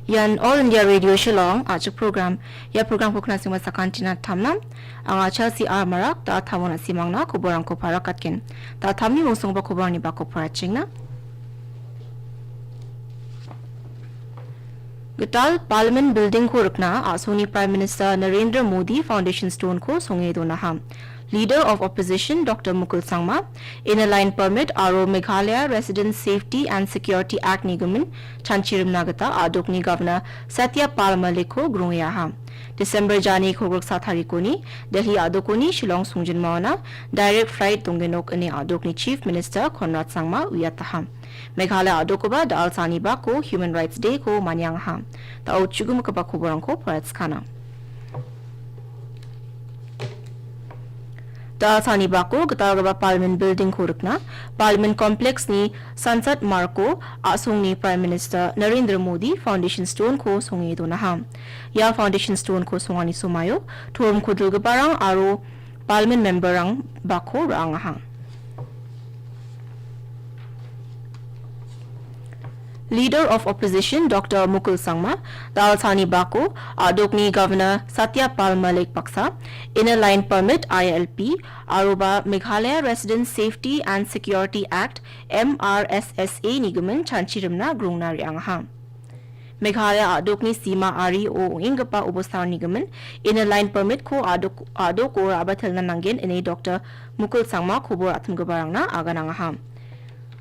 Yan All India Radio Shillong achuk program ko kena sima sakantina thamnam anga Chelsea Marak ta thamona simangna kuborang ko parakatken ta thamni mosong ba kuborang ni ba ko parachingna Gital Parliament Building ko rukna Asoni Prime Minister Narendra Modi Foundation Stone ko songe do na Leader of Opposition Dr. Mukul Sangma in a line permit Aro Meghalaya Resident Safety and Security Act Nigamin Chanchirim Nagata Adokni Governor Satya Palmaleko Grungyaha December Jani Kogrok Satharikoni Delhi Adokoni Shillong Sungjin Mawana Direct Flight Tungenok Ane Adokni Chief Minister Conrad Sangma Uyataha Meghalaya Adokoba Dal Sani Bako Human Rights Day ko Manyangha Ta Uchugum Kabakuborangko Paratskana Dal Sani Bako Gatargaba Parliament Building ko rukna Parliament Complex ni Sansad Marco Asung ni Prime Minister Narendra Modi Foundation Stone ko songe do na Ya Foundation Stone ko songani sumayo Turum ko dulgabarang aro Parliament memberang bako rang Leader of Opposition Dr. Mukul Sangma, Dal Sani Bako, Adokni Governor Satya Palmalek Paksa, Inner Line Permit ILP, Aruba Meghalaya Resident Safety and Security Act MRSSA Nigaman Chanchirimna Grungnari Angha. Meghalaya Adokni Sima Ari o Ingapa Ubosar Nigaman, Inner Line Permit ko Adok or Abatel Nanangin in a Dr. Mukul Sangma Kubor Atumgabarangna Aganangaham.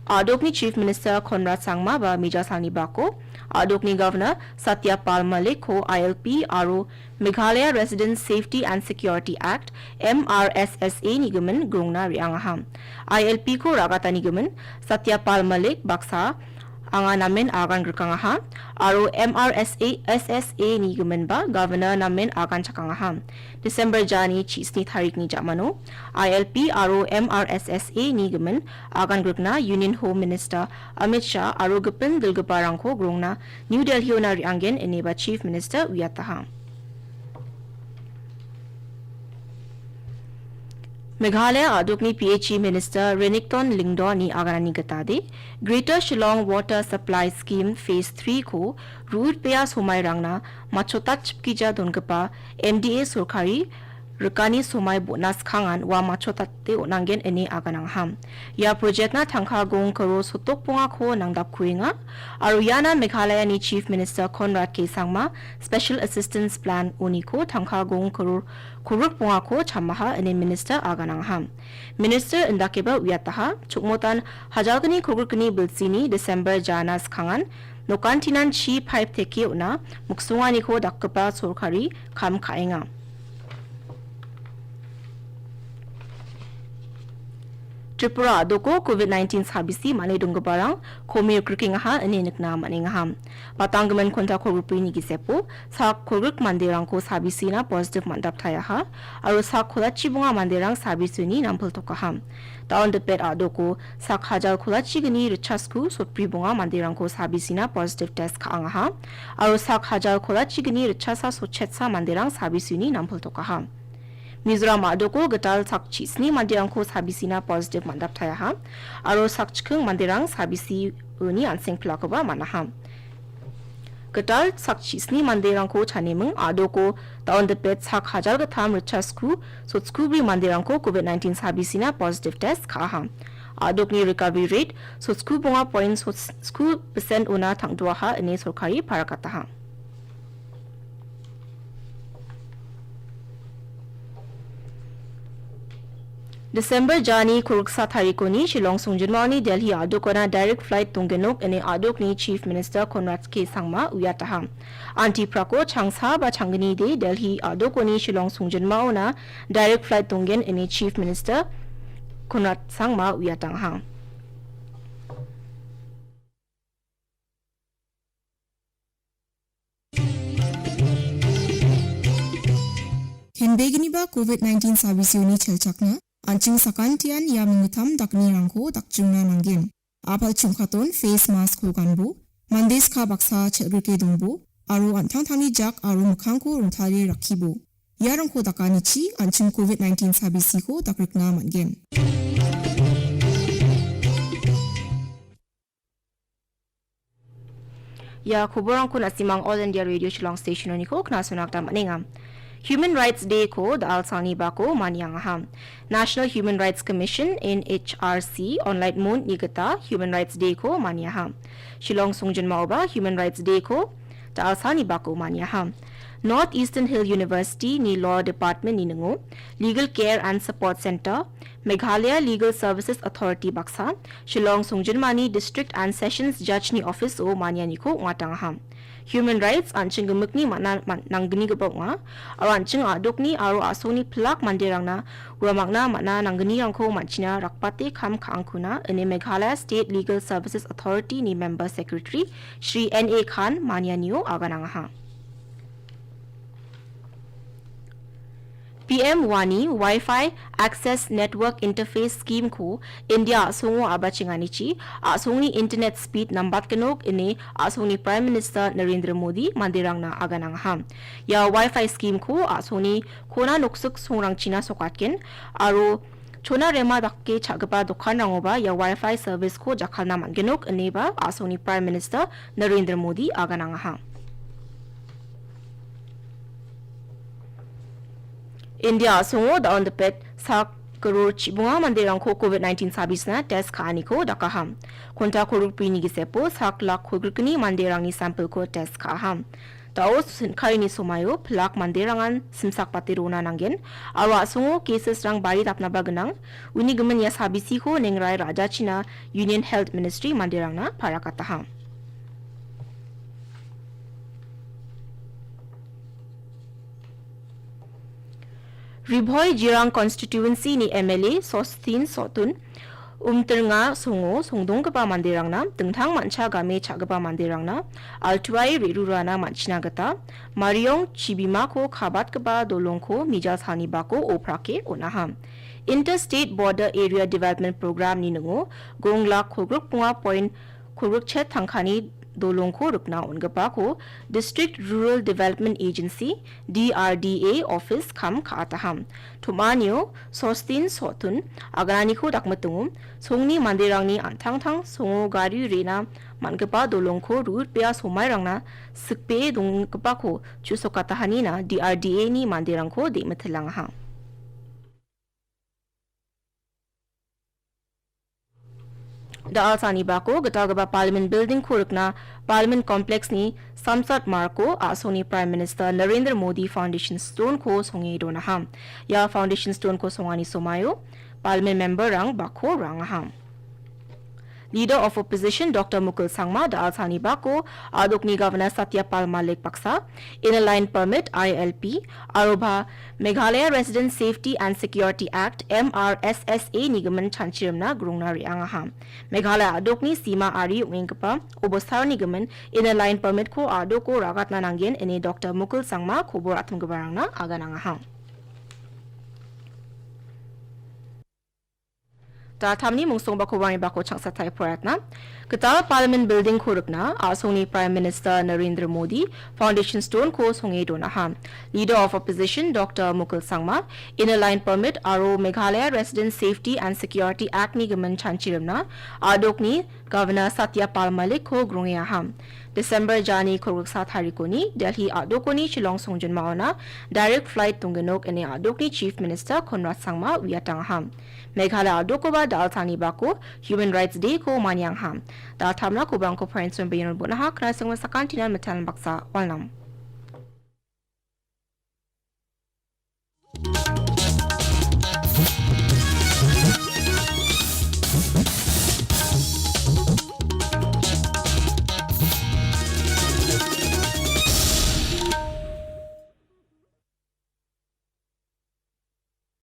Adokni Chief Minister Conrad Sangma ba Mija Sani Bako, Adokni Governor Satya Palmalek ko ILP Aro Meghalaya Resident Safety and Security Act MRSSA Nigaman Grungna Riangaham. ILP ko Ragata Nigaman Satya Palmalek Baksa Anga namin agan grukangaha Aro MRSA SSA Nigaman ba Governor namin agan chakangaha December Jani Chisni Tharik ni Jamano ILP Aro MRSSA Nigaman agan grukna Union Home Minister Amit Shah Aro Gupin Dilgaparangko grungna New Delhi na rianggen eneba Chief Minister Uyataha Meghalaya Adokni PHE Minister Renikton Lingdo ni aganani gatade Greater Shillong Water Supply Scheme Phase 3 ko Root Payas Humai Rangna Machota Chipkija Dongapa MDA Surkari Rukani Sumai Bonas Kangan wa Machota Te Onangen ene aganangham Ya project na Tangka Gong Karo Sotok Punga ko nang dapkuinga Aruyana Meghalaya ni Chief Minister Conrad K. Sangma Special Assistance Plan Uniko Tangka Gong Karo Kuruk Punga ko Chamaha ene Minister aganangham Minister Indakeba Uyataha Chukmotan Hajalgani Kurukani Bilsini December Janas Kangan Nokantinan Chi Pipe Teke Una Muksungani ko Dakapa Surkari Kam Kainga Tripura Adoko COVID-19 sabisi male dunggabarang komir krikingaha enenikna maningaham. Patanggaman konta korupini gisepo sa koruk mandirang ko sabisi na positive mandap tayaha aro sa kolachi bunga mandirang sabisi ni nampul tokaham. Taon depet Adoko sa khajal kolachi gani richasku sopri bunga mandirang ko sabisi na positive test kaangaha aro sa khajal kolachi gani richasa sochetsa mandirang sabisi ni nampul tokaham. Mizoram Adoko gatal sakchi sni mandirang ko sabisi na positive mandap tayaha aro sakchkung mandirang sabisi uni anseng plakoba manaham gatal sakchi sni mandirang ko chanemung Adoko taon depet sak hajar gatham richasku sotskubi mandirang ko COVID-19 sabisi na positive test kaham Adokni recovery rate sotsku bunga points sotsku % una thangduaha ene sorkari parakataha December Jani Kuruksa Tharikoni Shillong Sungjinmani Delhi Adokona direct flight Tungenok ene Adokni Chief Minister Conrad K. Sangma Uyataha Anti Prako Changsa ba Changani de Delhi Adokoni Shillong Sungjinmaona direct flight Tungen ene Chief Minister Conrad Sangma Uyataha Hinbegini ba COVID-19 sabisi uni chelchakna Anjing sakantian ya mingitam dakni rangko dakjungna nanggin. Apal chungkaton face mask hoganbu, mandes ka baksa cheruke dungbu, aru antang tangi jak aru mukangko runtari rakibu. Yarangko dakanichi anjing COVID-19 sabisi ko dakrikna manggin. Ya kuborang ko nasimang All India Radio Shillong Station ni ko kena sunak tam aningam. Human Rights Day ko da alsani ba ko manyang ham. National Human Rights Commission NHRC online moon nigata Human Rights Day ko manyaham. Shillong Songjin Maoba Human Rights Day ko da alsani ba ko manyaham. North Eastern Hill University ni Law Department ni Nango, Legal Care and Support Center, Meghalaya Legal Services Authority Baksa, Shillong Songjin Mani District and Sessions Judge ni Office o manya ni ko ngatangaham. Human rights anching gemuk ni mana nanggeni gebok nga, aw anching adok ni aro aso ni plak mandirang na, uramagna mana nanggeni ang ko manchina rakpati kam kaangkuna ene Meghalaya State Legal Services Authority ni Member Secretary Shri N.A. Khan manya niyo aganangaha. PM Wani Wi-Fi Access Network Interface Scheme ko India songo abachinganichi asongni internet speed nambat kenok ini asongni Prime Minister Narendra Modi mandirang na aganang ham ya Wi-Fi scheme ko asongni kona nuksuk songrang China sokatken aro chona rema dakke chagaba dokhan rangoba ya Wi-Fi service ko jakhalna mangenok ini ba asongni Prime Minister Narendra Modi aganang ham. India songo da on the pet sak karur chibunga mandirang ko COVID-19 sabis na test kaani ko dakaham. Konta koruk pini gisepo sak lak kogurkini mandirang ni sample ko test kaham. Tao kari ni somayo plak mandirangan simsak patiruna nanggen. Awa songo cases rang bari tapna baganang. Uni gemen ya sabisi ko nengrai Raja China Union Health Ministry mandirang na para kataham. Ribhoy Jirang Constituency ni MLA Sostin Sotun Umternga Songo Songdong kapa mandirang na tengtang mancha game chagapa mandirang na Altuai Rirurana manchina gata Mariong Chibima ko khabat kapa dolong ko Mijal Thani bako oprake onaham Interstate Border Area Development Program ni nango Gongla Khogruk Punga Point Khogruk Chet Thangkhani dolong ko rukna ongapa ko District Rural Development Agency DRDA office kam kaataham Tumanyo Sostin Sotun aganani ko dakmatungum songni mandirang ni antang-tang songo gari rena mangapa dolong ko rut pea somai rangna sikpe dongkapa ko chusokatahani na DRDA ni mandirang ko de mathilang ha. Da alsani bako gatagaba Parliament Building kurukna Parliament Complex ni Samsat Marko asoni Prime Minister Narendra Modi Foundation Stone ko songi donaham ya Foundation Stone ko songani somayo Parliament member rang bako rangaham. Leader of Opposition Dr. Mukul Sangma da alsani bako adokni Governor Satyapal Malik Paksa in a line permit ILP Aroba Meghalaya Resident Safety and Security Act MRSSA nigaman chanchiramna grungnari angaham Meghalaya adokni Sima Ari ungingkapa obosthar nigaman in a line permit ko adoko ragatna nanggen ene Dr. Mukul Sangma khobor atum gabarangna aganangaham. Ta thamni mungsong bako wangi bako changsa thai poratna kata Parliament Building khurukna asongni Prime Minister Narendra Modi Foundation Stone ko songe donaham Leader of Opposition Dr. Mukul Sangma in a line permit aro Meghalaya Resident Safety and Security Act ni gaman chanchiramna adokni Governor Satyapal Malik ko grungiyaham December Jani khuruk sa tharikoni Delhi adokoni Shillong Songjin Maona direct flight tunggenok ene adokni Chief Minister Conrad Sangma wiatangham Meghalaya adokoba dal thani bako Human Rights Day ko manyangham dal thamna ko bangko parents bayon bunaha kna sangma sakantinan metal baksa walnam